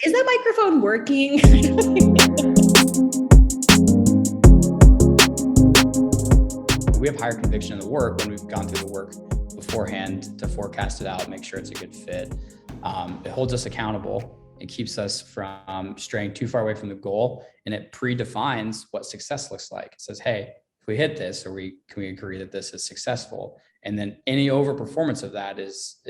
Is that microphone working? We have higher conviction in the work when we've gone through the work beforehand to forecast it out, make sure it's a good fit. It holds us accountable. It keeps us from straying too far away from the goal, and it predefines what success looks like. It says, hey, if we hit this, can we agree that this is successful? And then any overperformance of that is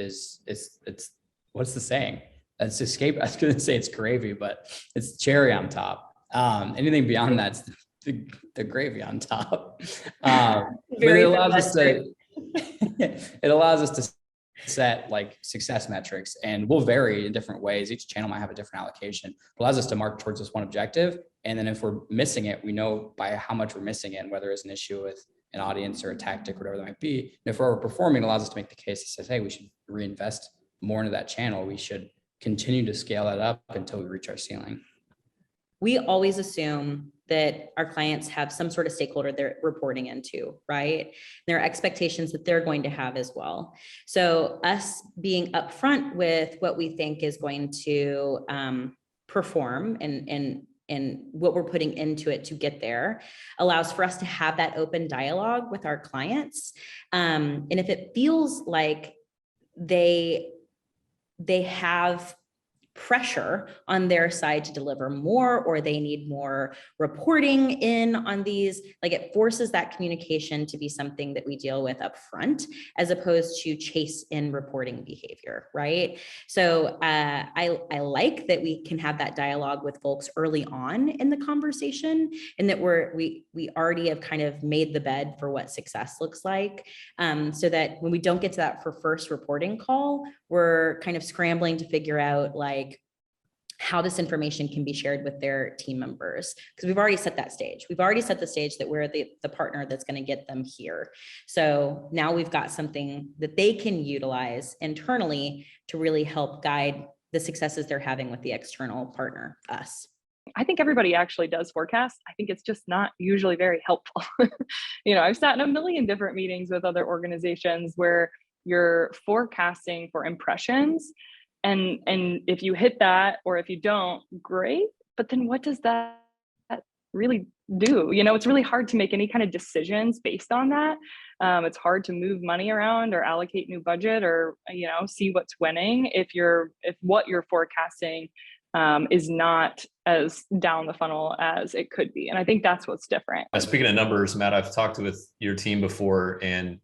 what's the saying? That's escape. I was going to say it's gravy, but it's cherry on top. Anything beyond that's the gravy on top. But it allows us to set like success metrics, and we'll vary in different ways. Each channel might have a different allocation. It allows us to mark towards this one objective. And then if we're missing it, we know by how much we're missing it, and whether it's an issue with an audience or a tactic, or whatever that might be. And if we're overperforming, it allows us to make the case that says, hey, we should reinvest more into that channel. We should continue to scale that up until we reach our ceiling. We always assume that our clients have some sort of stakeholder they're reporting into, right? There are expectations that they're going to have as well. So us being upfront with what we think is going to perform and what we're putting into it to get there allows for us to have that open dialogue with our clients. And if it feels like they have pressure on their side to deliver more, or they need more reporting in on these, like it forces that communication to be something that we deal with up front, as opposed to chase in reporting behavior, right? So I like that we can have that dialogue with folks early on in the conversation, and that we already have kind of made the bed for what success looks like, so that when we don't get to that for first reporting call, we're kind of scrambling to figure out like how this information can be shared with their team members, because we've already set that stage. We've already set the stage that we're the partner that's going to get them here. So now we've got something that they can utilize internally to really help guide the successes they're having with the external partner, us. I think everybody actually does forecast. I think it's just not usually very helpful. I've sat in a million different meetings with other organizations where you're forecasting for impressions. And if you hit that, or if you don't, great. But then what does that really do? It's really hard to make any kind of decisions based on that. It's hard to move money around or allocate new budget, or, see what's winning if what you're forecasting is not as down the funnel as it could be. And I think that's what's different. Speaking of numbers, Matt, I've talked with your team before, and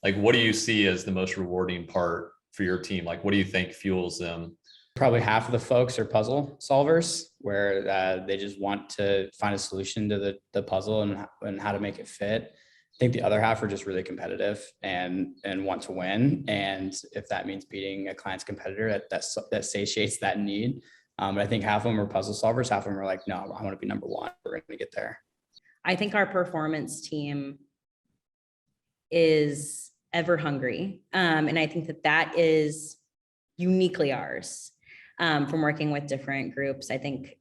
like, what do you see as the most rewarding part for your team? Like, what do you think fuels them? Probably half of the folks are puzzle solvers, where they just want to find a solution to the puzzle and how to make it fit. I think the other half are just really competitive and want to win. And if that means beating a client's competitor, that satiates that need. But I think half of them are puzzle solvers. Half of them are like, no, I want to be number one. We're going to get there. I think our performance team is ever hungry. And I think that is uniquely ours from working with different groups. I think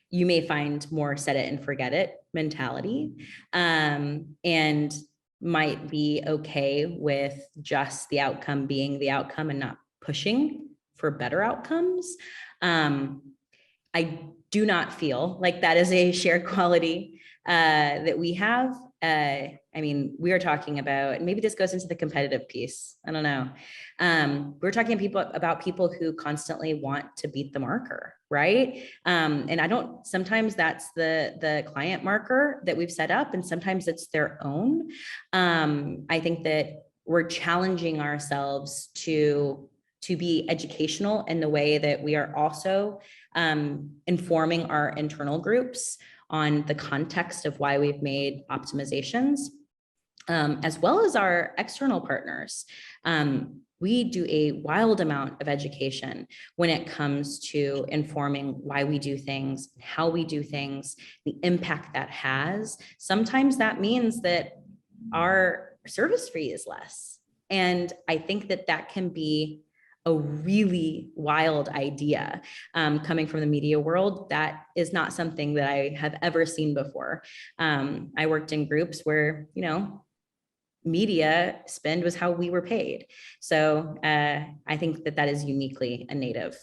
you may find more set it and forget it mentality, and might be okay with just the outcome being the outcome and not pushing for better outcomes. I do not feel like that is a shared quality that we have. We are talking about, and maybe this goes into the competitive piece, I don't know. We're talking about people who constantly want to beat the marker, right? And sometimes that's the client marker that we've set up, and sometimes it's their own. I think that we're challenging ourselves to be educational in the way that we are also informing our internal groups on the context of why we've made optimizations, as well as our external partners. We do a wild amount of education when it comes to informing why we do things, how we do things, the impact that has. Sometimes that means that our service fee is less. And I think that can be a really wild idea coming from the media world. That is not something that I have ever seen before. I worked in groups where, media spend was how we were paid. So I think that is uniquely a native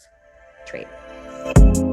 trait. you.